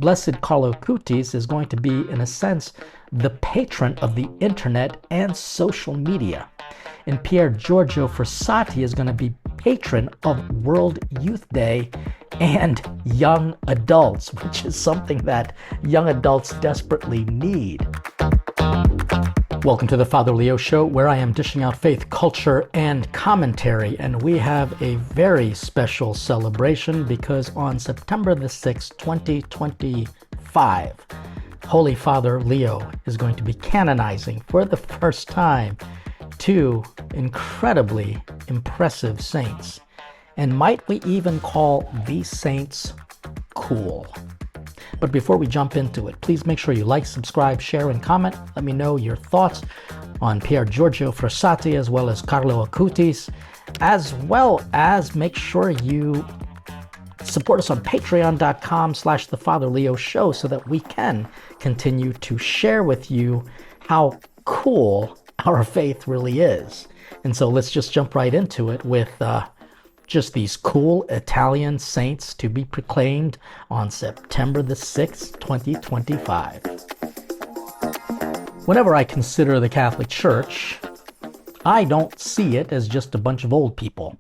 Blessed Carlo Acutis is going to be, in a sense, the patron of the internet and social media. And Pier Giorgio Frassati is going to be patron of World Youth Day and young adults, which is something that young adults desperately need. Welcome to the Father Leo Show, where I am dishing out faith, culture, and commentary. And we have a very special celebration because on September the 6th, 2025, Holy Father Leo is going to be canonizing for the first time two incredibly impressive saints. And might we even call these saints cool? But before we jump into it, please make sure you like, subscribe, share, and comment. Let me know your thoughts on Pier Giorgio Frassati as well as Carlo Acutis, as well as make sure you support us on patreon.com/The Father Leo Show so that we can continue to share with you how cool our faith really is. And so let's just jump right into it with just these cool Italian saints to be proclaimed on September the 6th, 2025. Whenever I consider the Catholic Church, I don't see it as just a bunch of old people.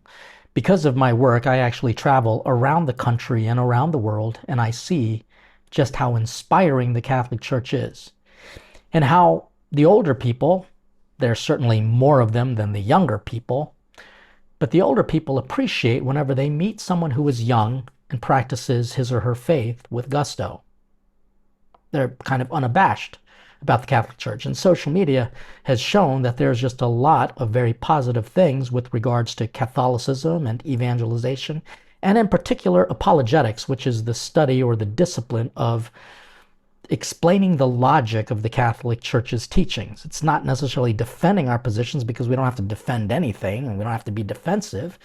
Because of my work, I actually travel around the country and around the world, and I see just how inspiring the Catholic Church is. And how the older people, there's certainly more of them than the younger people, but the older people appreciate whenever they meet someone who is young and practices his or her faith with gusto. They're kind of unabashed about the Catholic Church. And social media has shown that there's just a lot of very positive things with regards to Catholicism and evangelization, and in particular apologetics, which is the study or the discipline of explaining the logic of the Catholic Church's teachings. It's not necessarily defending our positions, because we don't have to defend anything and we don't have to be defensive.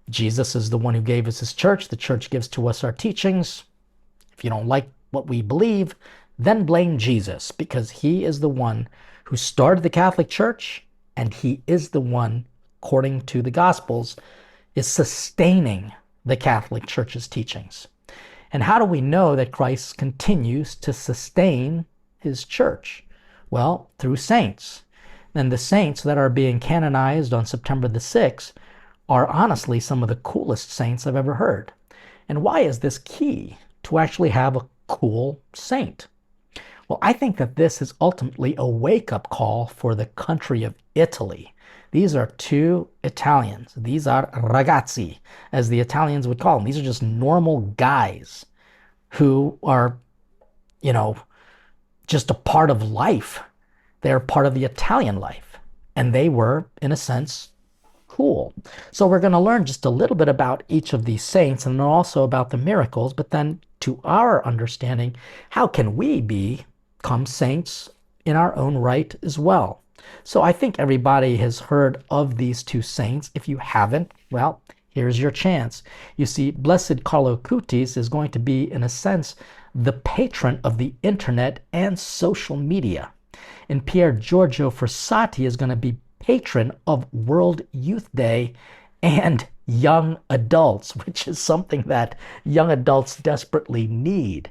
Jesus is the one who gave us his church. The church gives to us our teachings. If you don't like what we believe, then blame Jesus, because he is the one who started the Catholic Church, and he is the one, according to the Gospels, is sustaining the Catholic Church's teachings. And how do we know that Christ continues to sustain his church? Well, through saints. And the saints that are being canonized on September the 6th are honestly some of the coolest saints I've ever heard. And why is this key to actually have a cool saint? Well, I think that this is ultimately a wake-up call for the country of Italy. These are two Italians. These are ragazzi, as the Italians would call them. These are just normal guys who are, just a part of life. They're part of the Italian life. And they were, in a sense, cool. So we're going to learn just a little bit about each of these saints, and then also about the miracles. But then, to our understanding, how can we become saints in our own right as well? So I think everybody has heard of these two saints. If you haven't, well, here's your chance. You see, Blessed Carlo Acutis is going to be, in a sense, the patron of the internet and social media. And Pier Giorgio Frassati is going to be patron of World Youth Day and young adults, which is something that young adults desperately need.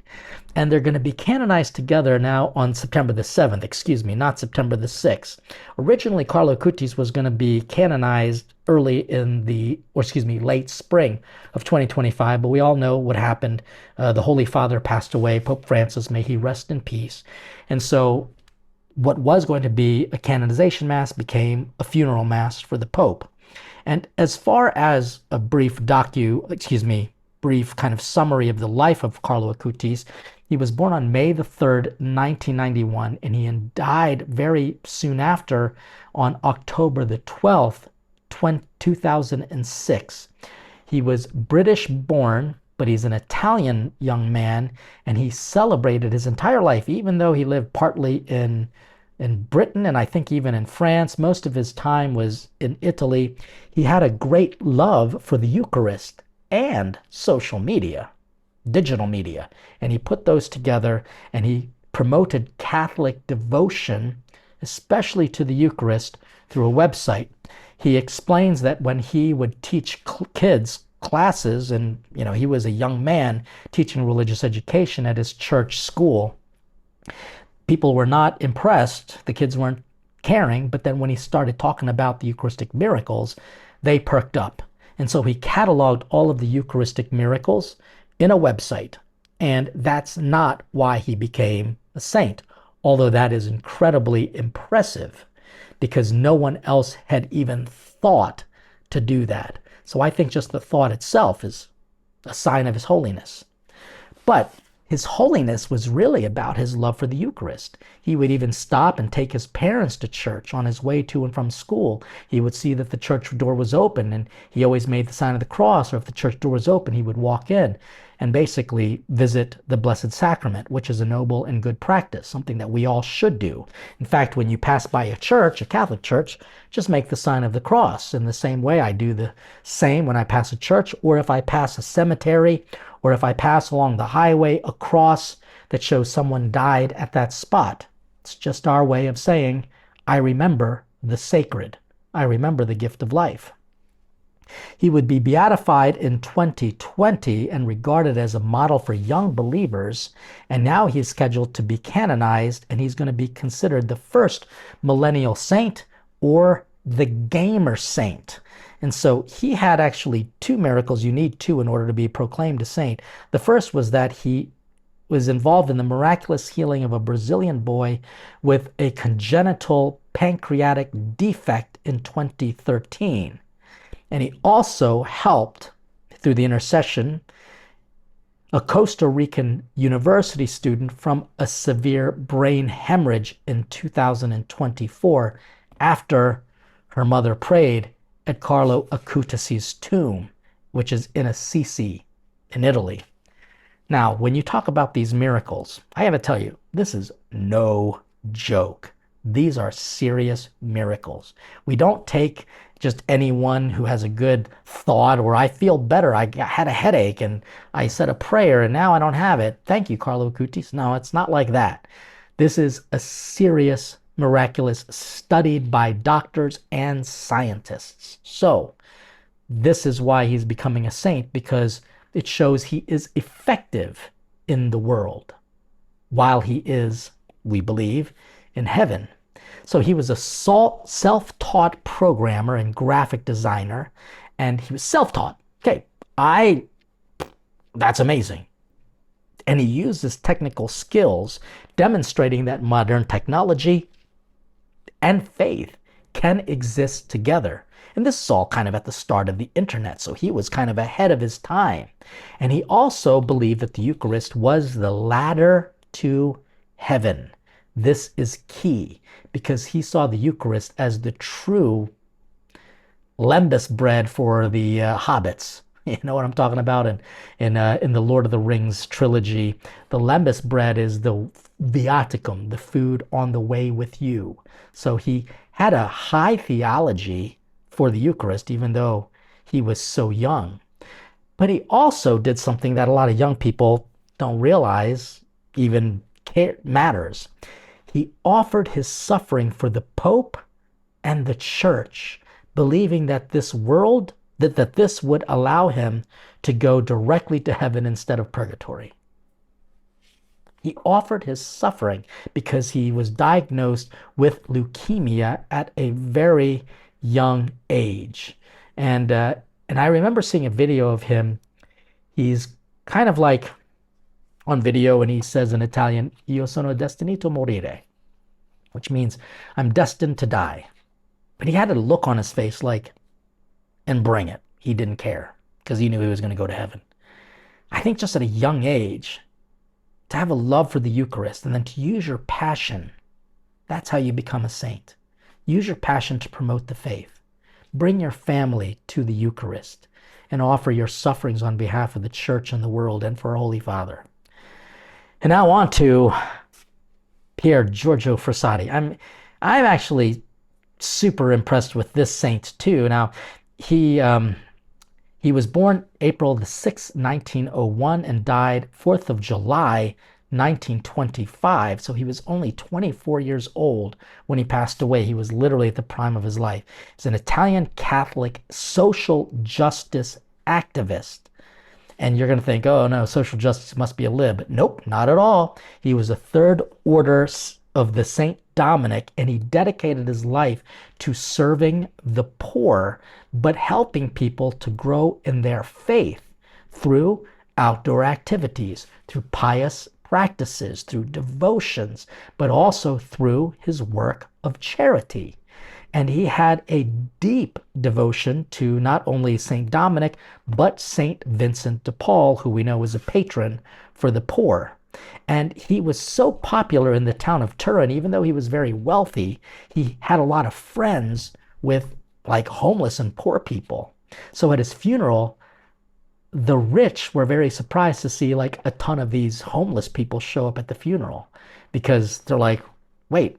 And they're going to be canonized together now on September the 7th, not September the 6th. Originally, Carlo Acutis was going to be canonized late spring of 2025, but we all know what happened. The Holy Father passed away, Pope Francis, may he rest in peace. And so what was going to be a canonization mass became a funeral mass for the Pope. And as far as a brief kind of summary of the life of Carlo Acutis, he was born on May the 3rd, 1991, and he died very soon after on October the 12th, 2006. He was British born, but he's an Italian young man, and he celebrated his entire life, even though he lived partly in Britain and I think even in France. Most of his time was in Italy. He had a great love for the Eucharist and social media, digital media. And he put those together, and he promoted Catholic devotion, especially to the Eucharist, through a website. He explains that when he would teach kids classes, and he was a young man teaching religious education at his church school. People were not impressed. The kids weren't caring. But then when he started talking about the Eucharistic miracles, they perked up. And so he cataloged all of the Eucharistic miracles in a website. And that's not why he became a saint, although that is incredibly impressive because no one else had even thought to do that. So I think just the thought itself is a sign of his holiness. But his holiness was really about his love for the Eucharist. He would even stop and take his parents to church on his way to and from school. He would see that the church door was open, and he always made the sign of the cross, or if the church door was open, he would walk in and basically visit the Blessed Sacrament, which is a noble and good practice, something that we all should do. In fact, when you pass by a church, a Catholic church, just make the sign of the cross. In the same way, I do the same when I pass a church, or if I pass a cemetery, or if I pass along the highway, a cross that shows someone died at that spot. It's just our way of saying, I remember the sacred. I remember the gift of life. He would be beatified in 2020 and regarded as a model for young believers. And now he's scheduled to be canonized, and he's going to be considered the first millennial saint, or the gamer saint. And so he had actually two miracles. You need two in order to be proclaimed a saint. The first was that he was involved in the miraculous healing of a Brazilian boy with a congenital pancreatic defect in 2013. And he also helped, through the intercession, a Costa Rican university student from a severe brain hemorrhage in 2024 after her mother prayed at Carlo Acutis' tomb, which is in Assisi in Italy. Now, when you talk about these miracles, I have to tell you, this is no joke. These are serious miracles. We don't take just anyone who has a good thought, or I feel better. I had a headache and I said a prayer and now I don't have it. Thank you, Carlo Acutis. No, it's not like that. This is a serious, miraculous, studied by doctors and scientists. So this is why he's becoming a saint, because it shows he is effective in the world while he is, we believe, in heaven. So he was a self-taught programmer and graphic designer, and he was self-taught. Okay, that's amazing. And he used his technical skills, demonstrating that modern technology and faith can exist together. And this is all kind of at the start of the internet, so he was kind of ahead of his time. And he also believed that the Eucharist was the ladder to heaven. This is key, because he saw the Eucharist as the true lembas bread for the hobbits. You know what I'm talking about? In the Lord of the Rings trilogy, the lembas bread is the viaticum, the food on the way with you. So he had a high theology for the Eucharist, even though he was so young. But he also did something that a lot of young people don't realize even matters. He offered his suffering for the Pope and the Church, believing that this world, that this would allow him to go directly to heaven instead of purgatory. He offered his suffering because he was diagnosed with leukemia at a very young age. And I remember seeing a video of him. He's kind of like on video, and he says in Italian, "Io sono destinato a morire," which means I'm destined to die. But he had a look on his face like, and bring it. He didn't care because he knew he was going to go to heaven. I think just at a young age, to have a love for the Eucharist and then to use your passion, that's how you become a saint. Use your passion to promote the faith. Bring your family to the Eucharist and offer your sufferings on behalf of the Church and the world and for our Holy Father. And now on to Pier Giorgio Frassati. I'm actually super impressed with this saint too. Now, he was born April the 6th, 1901, and died 4th of July, 1925. So he was only 24 years old when he passed away. He was literally at the prime of his life. He's an Italian Catholic social justice activist. And you're going to think, oh no, social justice must be a lib. Nope, not at all. He was a third order of the Saint Dominic, and he dedicated his life to serving the poor, but helping people to grow in their faith through outdoor activities, through pious practices, through devotions, but also through his work of charity. And he had a deep devotion to not only St. Dominic, but St. Vincent de Paul, who we know is a patron for the poor. And he was so popular in the town of Turin, even though he was very wealthy, he had a lot of friends with like homeless and poor people. So at his funeral, the rich were very surprised to see like a ton of these homeless people show up at the funeral, because they're like, wait,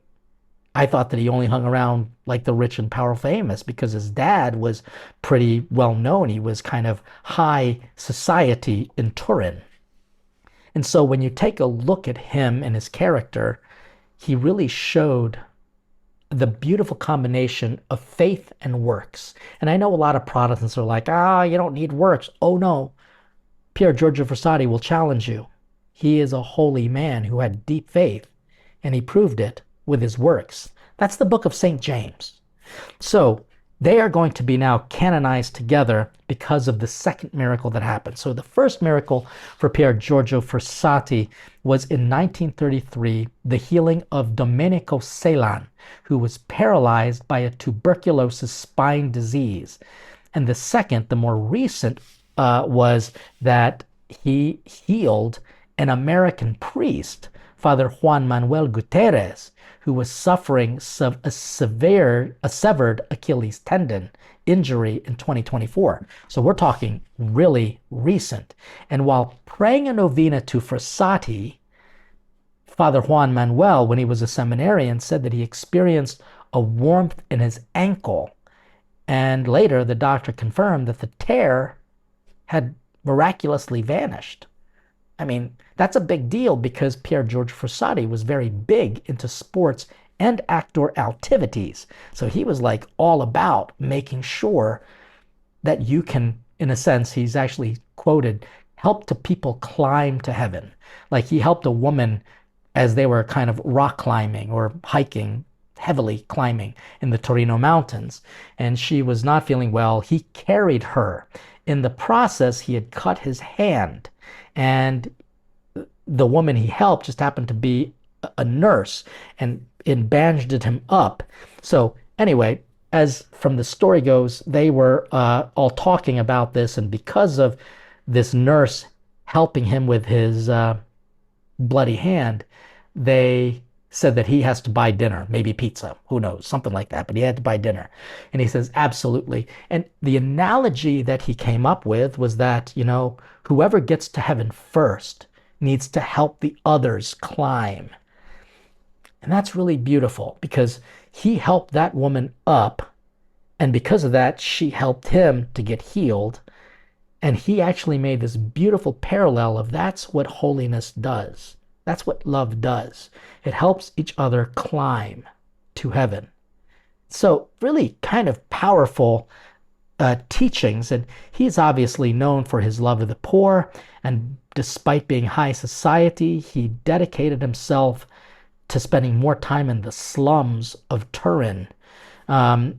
I thought that he only hung around like the rich and powerful famous, because his dad was pretty well known. He was kind of high society in Turin. And so when you take a look at him and his character, he really showed the beautiful combination of faith and works. And I know a lot of Protestants are like, you don't need works. Oh no, Pier Giorgio Frassati will challenge you. He is a holy man who had deep faith, and he proved it with his works. That's the book of St. James. So they are going to be now canonized together because of the second miracle that happened. So the first miracle for Pier Giorgio Frassati was in 1933, the healing of Domenico Celan, who was paralyzed by a tuberculosis spine disease. And the second, the more recent, was that he healed an American priest, Father Juan Manuel Gutierrez, who was suffering a severed Achilles tendon injury in 2024. So we're talking really recent. And while praying a novena to Frassati, Father Juan Manuel, when he was a seminarian, said that he experienced a warmth in his ankle. And later, the doctor confirmed that the tear had miraculously vanished. I mean, that's a big deal, because Pier Giorgio Frassati was very big into sports and outdoor activities. So he was like all about making sure that you can, in a sense, he's actually quoted, help people climb to heaven. Like he helped a woman as they were kind of rock climbing or hiking, heavily climbing in the Torino mountains. And she was not feeling well. He carried her. In the process, he had cut his hand. And the woman he helped just happened to be a nurse and bandaged him up. So anyway, as from the story goes, they were all talking about this. And because of this nurse helping him with his bloody hand, they said that he has to buy dinner, maybe pizza, who knows, something like that, but he had to buy dinner. And he says, absolutely. And the analogy that he came up with was that, whoever gets to heaven first needs to help the others climb. And that's really beautiful, because he helped that woman up, and because of that, she helped him to get healed. And he actually made this beautiful parallel of that's what holiness does. That's what love does. It helps each other climb to heaven. So really kind of powerful teachings. And he's obviously known for his love of the poor. And despite being high society, he dedicated himself to spending more time in the slums of Turin.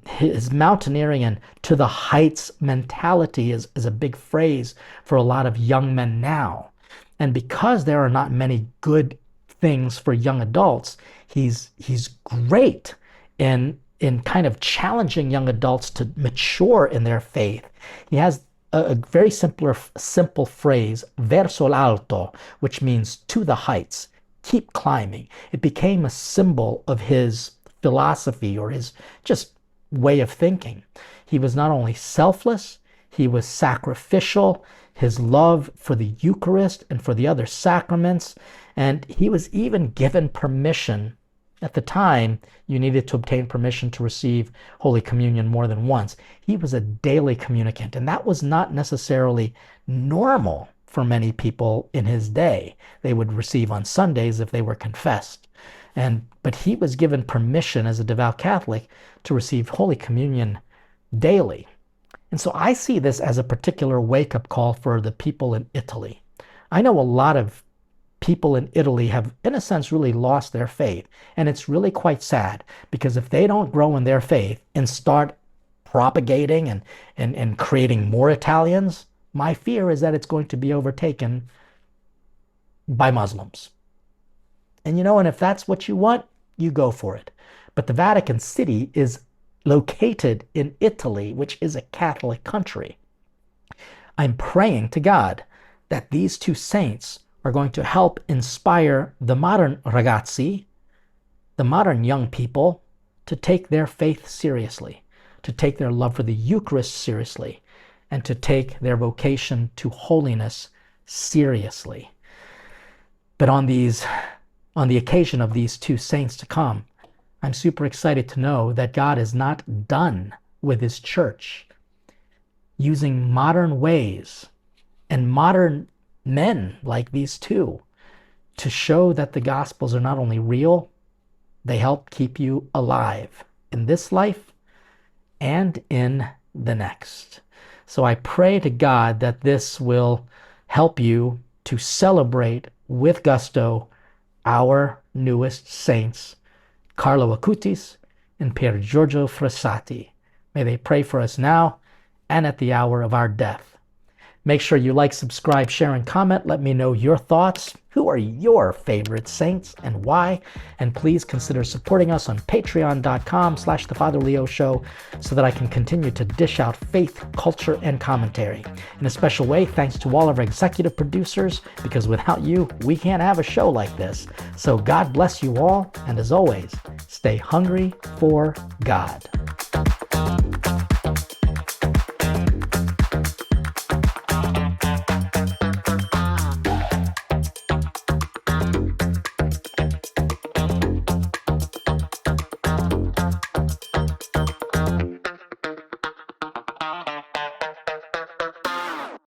His mountaineering and to the heights mentality is a big phrase for a lot of young men now. And because there are not many good things for young adults, he's great in kind of challenging young adults to mature in their faith. He has a very simple phrase, Verso alto, which means to the heights, keep climbing. It became a symbol of his philosophy or his just way of thinking. He was not only selfless, he was sacrificial, his love for the Eucharist and for the other sacraments. And he was even given permission. At the time, you needed to obtain permission to receive Holy Communion more than once. He was a daily communicant, and that was not necessarily normal for many people in his day. They would receive on Sundays if they were confessed. But he was given permission as a devout Catholic to receive Holy Communion daily. And so I see this as a particular wake-up call for the people in Italy. I know a lot of people in Italy have, in a sense, really lost their faith. And it's really quite sad, because if they don't grow in their faith and start propagating and creating more Italians, my fear is that it's going to be overtaken by Muslims. And and if that's what you want, you go for it. But the Vatican City is located in Italy, which is a Catholic country. I'm praying to God that these two saints are going to help inspire the modern ragazzi, the modern young people, to take their faith seriously, to take their love for the Eucharist seriously, and to take their vocation to holiness seriously. But on the occasion of these two saints to come, I'm super excited to know that God is not done with his church, using modern ways and modern men like these two to show that the Gospels are not only real, they help keep you alive in this life and in the next. So I pray to God that this will help you to celebrate with gusto our newest saints, Carlo Acutis and Pier Giorgio Frassati. May they pray for us now and at the hour of our death. Make sure you like, subscribe, share, and comment. Let me know your thoughts. Who are your favorite saints and why? And please consider supporting us on patreon.com/The Father Leo Show so that I can continue to dish out faith, culture, and commentary. In a special way, thanks to all of our executive producers, because without you, we can't have a show like this. So God bless you all, and as always, stay hungry for God.